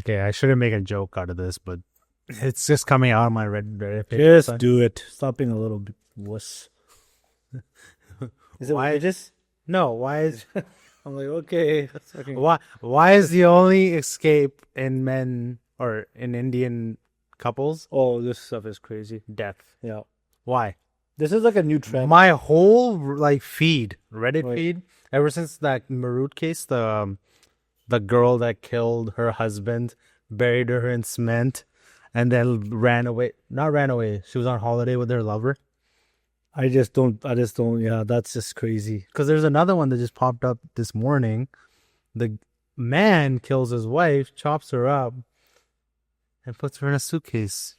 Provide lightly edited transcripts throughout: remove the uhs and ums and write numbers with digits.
Okay, I shouldn't make a joke out of this, but it's just coming out of my Reddit page. Just do it. Stop being a little bit wuss. Is it Why- religious? No, why is I'm like, okay. That's fucking... why is the only escape in men or in Indian couples Oh, this stuff is crazy. death? Yeah. Why? This is like a new trend. My whole Reddit Right. feed, ever since that Marut case, the girl that killed her husband, buried her in cement, and then ran away. Not ran away. She was on holiday with her lover. I just don't. Yeah, that's just crazy. Because there's another one that just popped up this morning. The man kills his wife, chops her up, and puts her in a suitcase.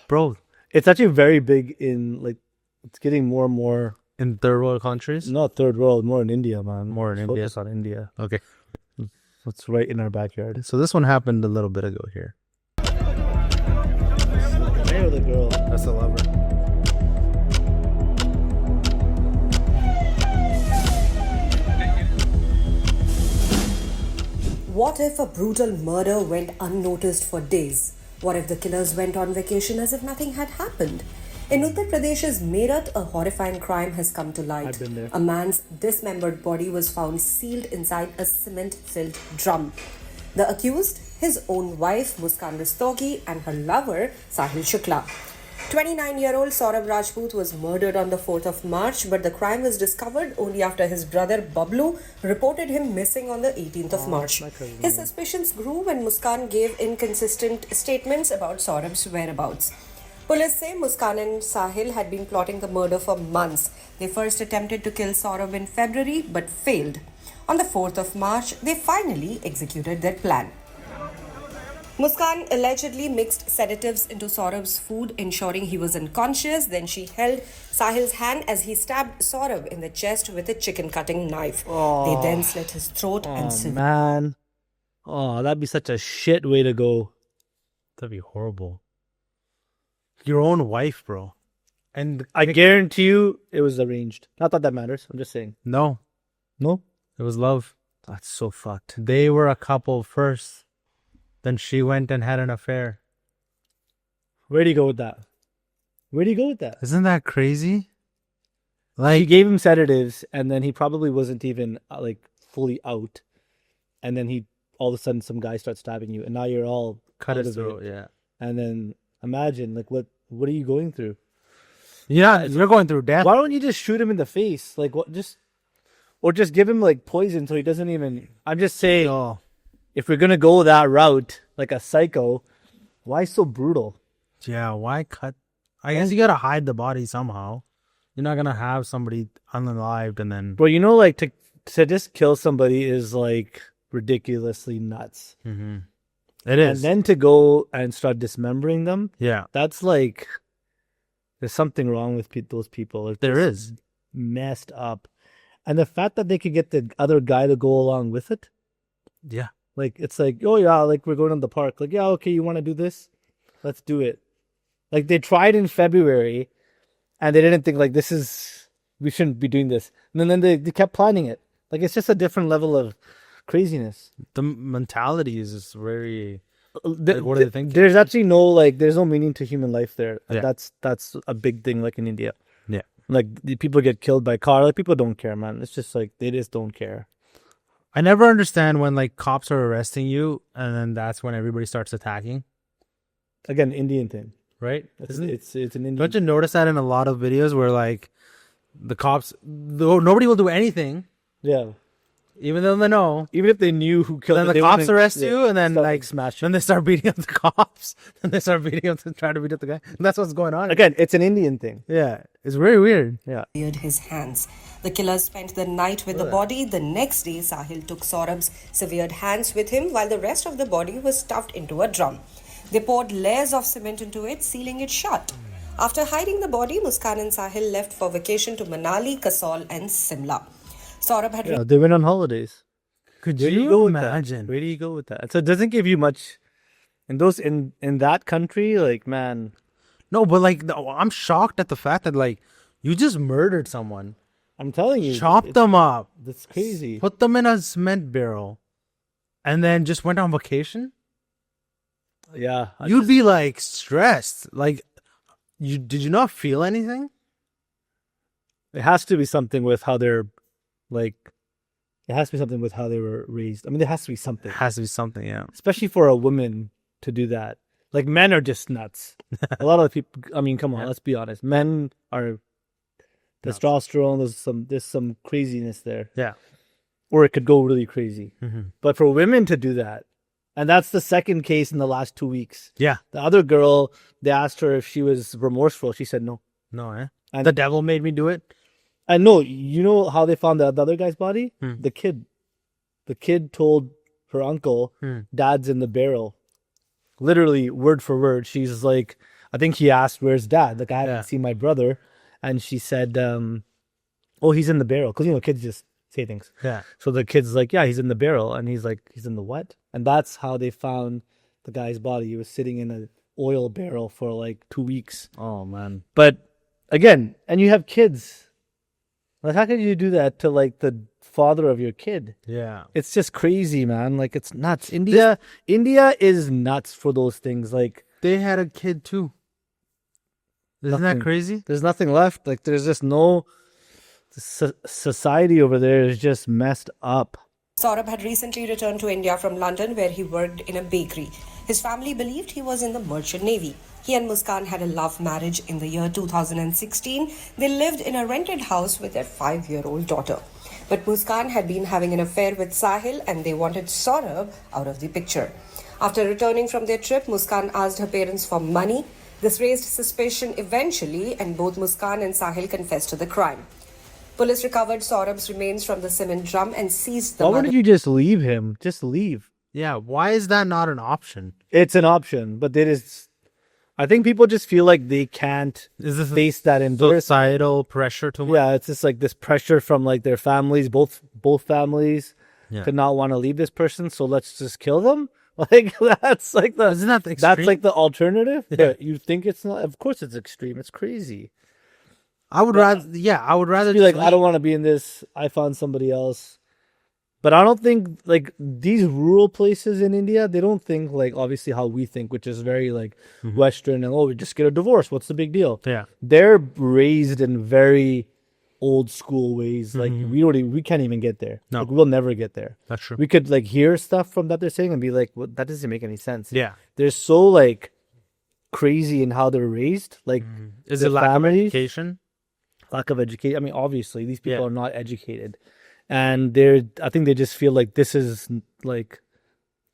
Bro, It's actually very big in like, it's getting more and more. in third world countries? Not third world, more in India, man. More in India. Focus on India. Okay. It's right in our backyard. So this one happened a little bit ago here. The guy or the girl? That's the lover. What if a brutal murder went unnoticed for days? What if the killers went on vacation as if nothing had happened? In Uttar Pradesh's Meerut, a horrifying crime has come to light. I've been there. A man's dismembered body was found sealed inside a cement-filled drum. The accused, his own wife Muskan Rastogi and her lover Sahil Shukla. 29-year-old Saurabh Rajput was murdered on the 4th of March, but the crime was discovered only after his brother Bablu reported him missing on the 18th of March. His suspicions grew when Muskan gave inconsistent statements about Saurabh's whereabouts. Police say Muskan and Sahil had been plotting the murder for months. They first attempted to kill Saurabh in February but failed. On the 4th of March, they finally executed their plan. Muskan allegedly mixed sedatives into Saurabh's food, ensuring he was unconscious. Then she held Sahil's hand as he stabbed Saurabh in the chest with a chicken cutting knife. They then slit his throat and severed. Man. Oh, that'd be such a shit way to go. That'd be horrible. Your own wife, bro. And I guarantee you it was arranged. Not that that matters. I'm just saying. no, No? it was love. That's so fucked. They were a couple first. Then she went and had an affair. Where do you go with that? Where do you go with that? Isn't that crazy? He Like, gave him sedatives, and then he probably wasn't even like fully out. And then he all of a sudden some guy starts stabbing you, and now you're all cut out his of it. throat, yeah. And then imagine like what are you going through? Yeah, you're going through death. Why don't you just shoot him in the face? Like what? Or just give him like poison so he doesn't even. I'm just saying, Oh, if we're gonna go that route, like a psycho, why so brutal? yeah, why cut? I guess you gotta hide the body somehow. You're not gonna have somebody unalived and then... Bro, you know, like to just kill somebody is like ridiculously nuts. It is. And then to go and start dismembering them, yeah, that's like there's something wrong with those people. It's there is. messed up. And the fact that they could get the other guy to go along with it, Yeah. like it's like, oh yeah, like we're going to the park. Like, yeah, okay, you want to do this? Let's do it. Like they tried in February and they didn't think like we shouldn't be doing this. And then they kept planning it. Like it's just a different level of craziness. The mentality is just very... Like, what do they think? There's actually there's no meaning to human life there. Yeah. That's a big thing like in India. Yeah. Like the people get killed by car. Like people don't care, man. It's just like they just don't care. I never understand when like cops are arresting you and then that's when everybody starts attacking, Again, Indian thing. right? It's Isn't it? an Indian. Don't you notice that in a lot of videos where like the cops, though nobody will do anything, Yeah. even though they know. Even if they knew who killed Then them, the they cops wouldn't- arrest yeah, you, and then start, like smash. Then they start beating up the cops. Then they start beating up, trying to beat up the guy. And that's what's going on. Again, it's an Indian thing. Yeah, it's very weird. Yeah. Severed his hands. The killers spent the night with the body. The next day, Sahil took Saurabh's severed hands with him while the rest of the body was stuffed into a drum. They poured layers of cement into it, sealing it shut. After hiding the body, Muskan and Sahil left for vacation to Manali, Kasol and Simla. Saurabh had Yeah, they went on holidays. Could Where do you go with imagine? that? Where do you go with that? So it doesn't give you much. In that country, like man, No, but like I'm shocked at the fact that like you just murdered someone, I'm telling you, chopped them up, That's crazy. put them in a cement barrel, and then just went on vacation, Yeah. you'd be like stressed. Like, did you not feel anything? It has to be something with how they're like. It has to be something with how they were raised. I mean, there has to be something, It has to be something, yeah. especially for a woman to do that. Like men are just nuts. A lot of the people. I mean, come on, let's be honest. Men are testosterone. There's some craziness there, Yeah. or it could go really crazy. Mm-hmm. But for women to do that, and that's the second case in the last 2 weeks. Yeah. The other girl, they asked her if she was remorseful. She said no. No, eh? And- The devil made me do it. And no, you know how they found the other guy's body? The kid told her uncle, "Dad's in the barrel." Literally, word for word. She's like, I think he asked, "Where's Dad?" Like, I haven't seen my brother. And she said, "Oh, he's in the barrel." Because, kids just say things. Yeah. So the kid's like, "Yeah, he's in the barrel." And he's like, "He's in the what?" And that's how they found the guy's body. He was sitting in an oil barrel for like 2 weeks. Oh, man. But again, and you have kids. Like, how could you do that to like the father of your kid? Yeah. It's just crazy, man. Like, it's nuts. India is nuts for those things. Like, They had a kid too. Isn't that Nothing. crazy? there's nothing left. Like, there's just no society over there is just messed up. Saurabh had recently returned to India from London, where he worked in a bakery. His family believed he was in the Merchant Navy. He and Muskan had a love marriage in the year 2016. They lived in a rented house with their 5-year-old daughter. But Muskan had been having an affair with Sahil, and they wanted Saurabh out of the picture. After returning from their trip, Muskan asked her parents for money. This raised suspicion eventually, and both Muskan and Sahil confessed to the crime. Police recovered Saurabh's remains from the cement drum and seized the Why mother. wouldn't you just leave him? Just leave. Yeah. Why is that not an option? It's an option, but there is. I think people just feel like they can't Is this face that embarrassment. societal pressure too much? Yeah, it's just like this pressure from like their families, both families, Yeah. to not want to leave this person. So let's just kill them. Like, that's like the Isn't that the that's extreme? like the alternative. Yeah. But you think it's not? Of course, it's extreme. It's crazy. I would rather. Yeah, I would rather Be like, just I don't want to be in this. I found somebody else. But I don't think like these rural places in India, they don't think like obviously how we think, which is very like Western and we just get a divorce. What's the big deal? Yeah. They're raised in very old school ways. Like we can't even get there. No. Like, we'll never get there. That's true. We could like hear stuff from that they're saying and be like, well, that doesn't make any sense. Yeah. They're so like crazy in how they're raised. Like Is the it lack of families- education? lack of education. I mean, obviously, these people Yeah. are not educated, and I think they just feel like this is like,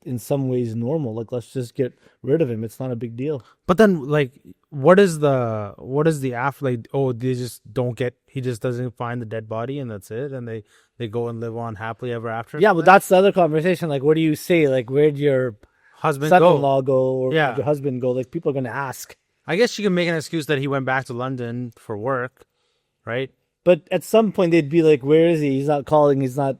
in some ways, normal. Like, let's just get rid of him. It's not a big deal. But then, like, what is the after? Like, oh, they just don't get. He just doesn't find the dead body, and that's it. And they go and live on happily ever after. Yeah, but that's the other conversation. Like, what do you say? Like, where'd your husband go? son-in-law go, or Yeah. your husband go? Like, people are gonna ask. I guess she can make an excuse that he went back to London for work, right? But at some point, they'd be like, "Where is he? He's not calling. He's not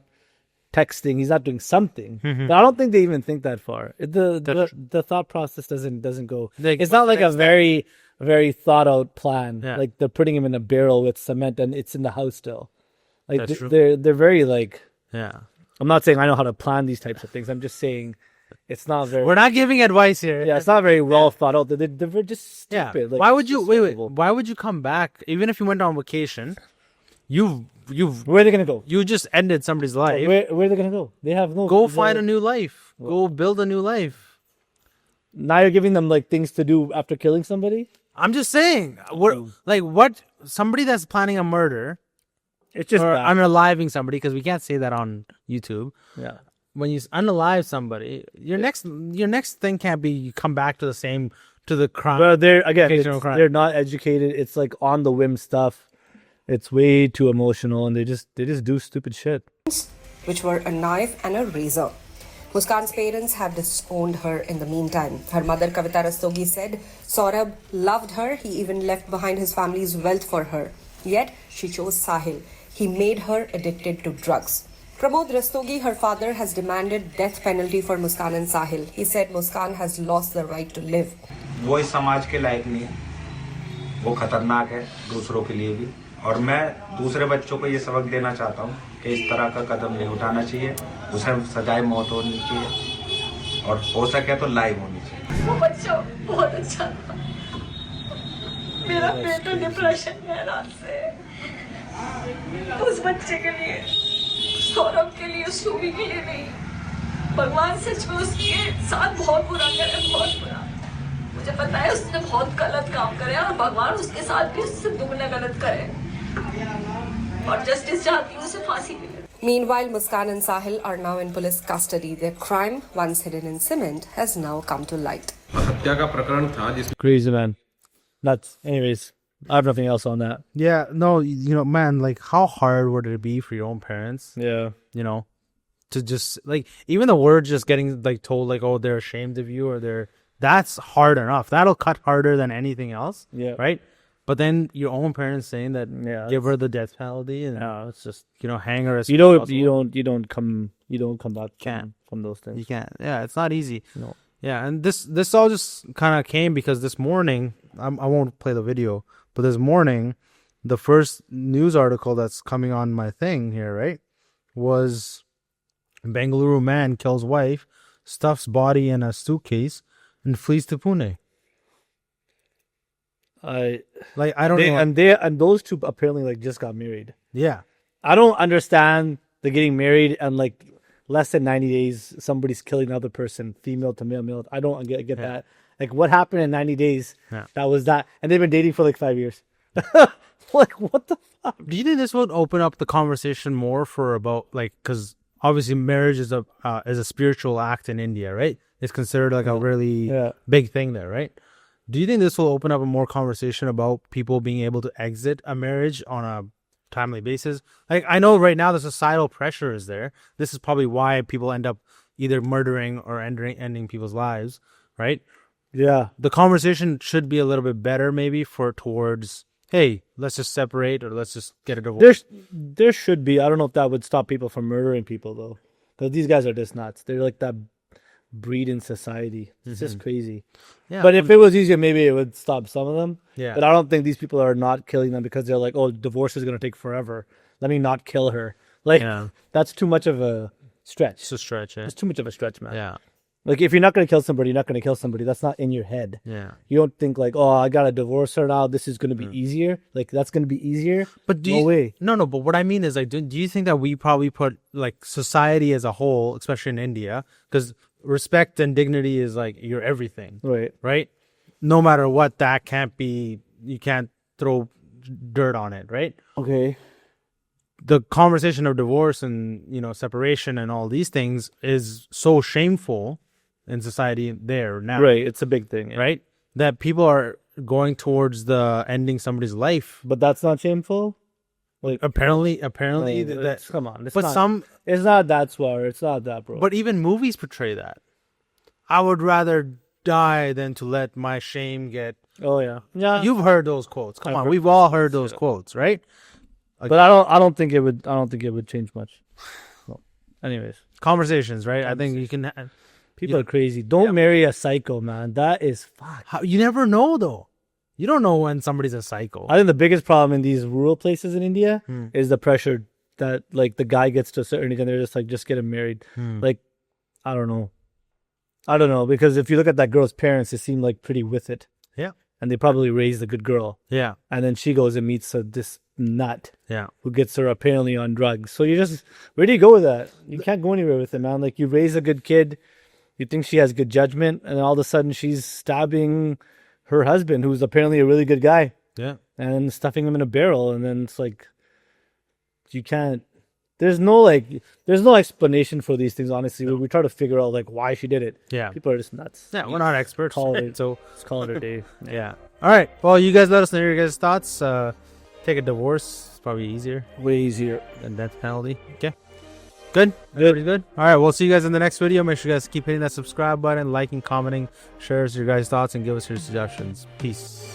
texting. He's not doing something." But I don't think they even think that far. The thought process doesn't go. Like, It's not like a very thought out plan. Yeah. Like they're putting him in a barrel with cement and it's in the house still. Like That's true. they're very like. Yeah. I'm not saying I know how to plan these types of things. I'm just saying it's not very. We're not giving advice here. Yeah, it's not very well thought out. They're just Yeah. stupid. Like, Why it's would you just wait? horrible. Why would you come back? Even if you went on vacation, you've Where are they gonna go? you just ended somebody's life. Where are they gonna go? They have no. Go find a new life. Go build a new life. Now you're giving them like things to do after killing somebody. I'm just saying. What? Somebody that's planning a murder It's just or bad. unaliving somebody, because we can't say that on YouTube. Yeah. When you unalive somebody, your next thing can't be you come back to the crime. But they're Occasional crime. they're not educated. It's like on the whim stuff. It's way too emotional, and they just do stupid shit. which were a knife and a razor. Muskan's parents have disowned her in the meantime. Her mother, Kavita Rastogi, said Saurabh loved her. He even left behind his family's wealth for her. Yet, she chose Sahil. He made her addicted to drugs. Pramod Rastogi, her father, has demanded death penalty for Muskan and Sahil. He said Muskan has lost the right to live. वो इस समाज के लायक नहीं है, वो खतरनाक है दूसरों के लिए भी, और मैं दूसरे बच्चों को ये सबक देना चाहता हूँ कि इस तरह का कदम नहीं उठाना चाहिए, उसे सजाए मौत होनी चाहिए और हो सके तो लाइव होनी चाहिए। वो बच्चा बहुत अच्छा था। मेरा बेटा डिप्रेशन में है रात से। उस बच्चे के लिए, सौरभ के लिए, सुमी के लिए नहीं, भगवान सच में उसके साथ बहुत बुरा करे, बहुत बुरा। मुझे पता है उसने बहुत गलत काम करे और भगवान उसके साथ भी उससे दुगना गलत करे और जस्टिस चाहती हूँ उसे फांसी मिले। Meanwhile, Muskan and Sahil are now in police custody. Their crime, once hidden in cement, has now come to light. हत्या का प्रकरण था जिसमें Crazy, man. Nuts. Anyways, I have nothing else on that. Yeah, no, you know, man, like, how hard would it be for your own parents, Yeah. you know, to just, like, even the word just getting, like, told, like, oh, they're ashamed of you or that's hard enough. That'll cut harder than anything else. Yeah. Right? But then your own parents saying that, Yeah, give her the death penalty and, No, it's just you know, hang her as you soon as possible. you don't come back Can't. from those things. You can't. Yeah, it's not easy. No. Yeah, and this all just kind of came because this morning, I won't play the video, but this morning, the first news article that's coming on my thing here, right, was Bengaluru man kills wife, stuffs body in a suitcase, and flees to Pune. I Like, I don't know. and those two apparently like just got married. Yeah. I don't understand the getting married and like less than 90 days somebody's killing another person, female to male. I don't get that. Like what happened in 90 days? Yeah. That was that, and they've been dating for like 5 years. Like what the fuck? Do you think this will open up the conversation more for about, like, because obviously marriage is a spiritual act in India, right? It's considered like a really Yeah. big thing there, right? Do you think this will open up a more conversation about people being able to exit a marriage on a timely basis? Like, I know right now the societal pressure is there. This is probably why people end up either murdering or ending people's lives, right? Yeah. The conversation should be a little bit better maybe towards, hey, let's just separate or let's just get a divorce. There should be. I don't know if that would stop people from murdering people though, because these guys are just nuts. They're like that breed in society. It's just crazy. Yeah, But if it was easier, maybe it would stop some of them. Yeah. But I don't think these people are not killing them because they're like, oh, divorce is going to take forever. Let me not kill her. Like, Yeah. that's too much of a stretch. it's a stretch, eh? It's too much of a stretch, man. Yeah, Like, if you're not going to kill somebody, you're not going to kill somebody. That's not in your head. yeah. You don't think like, oh, I got to divorce her now. This is going to be easier. Like, that's going to be easier. But do no you, way. No, but what I mean is, like, do you think that we probably put, like, society as a whole, especially in India, because respect and dignity is, like, your everything, Right. right? No matter what, that can't be, you can't throw dirt on it, right? Okay. The conversation of divorce and, you know, separation and all these things is so shameful in society there now, Right. It's a big thing. right? That people are going towards the ending somebody's life. But that's not shameful. Apparently, Like, that. come on. It's But not, it's not that swear. It's not that, bro. But even movies portray that. I would rather die than to let my shame get. oh yeah. Yeah. You've heard those quotes. Come I've on, heard- we've all heard those quotes, right? But I don't think it would change much. Well, anyways, Conversations, right? I think you can. people are crazy. Don't marry a psycho, man. That is fuck. You never know, though. You don't know when somebody's a psycho. I think the biggest problem in these rural places in India Hmm. is the pressure that like the guy gets to a certain age and they're just like, just get him married. Hmm. Like, I don't know, because if you look at that girl's parents, they seem like pretty with it, Yeah, and they probably raised a good girl. yeah, And then she goes and meets this nut yeah. who gets her apparently on drugs. So where do you go with that? You can't go anywhere with it, man. Like, you raise a good kid, you think she has good judgment, and all of a sudden she's stabbing her husband, who's apparently a really good guy, Yeah. and stuffing him in a barrel. And then it's like, you can't. There's no explanation for these things. Honestly, we try to figure out like why she did it. Yeah. People are just nuts. Yeah, we're not experts. Call right? it. So, Let's call it a day. yeah. All right. Well, you guys let us know your guys' thoughts. Take a divorce. It's probably easier Way easier. than death penalty. Okay. Good? Everybody good? All right. We'll see you guys in the next video. Make sure you guys keep hitting that subscribe button, liking, commenting, share us your guys' thoughts, and give us your suggestions. Peace.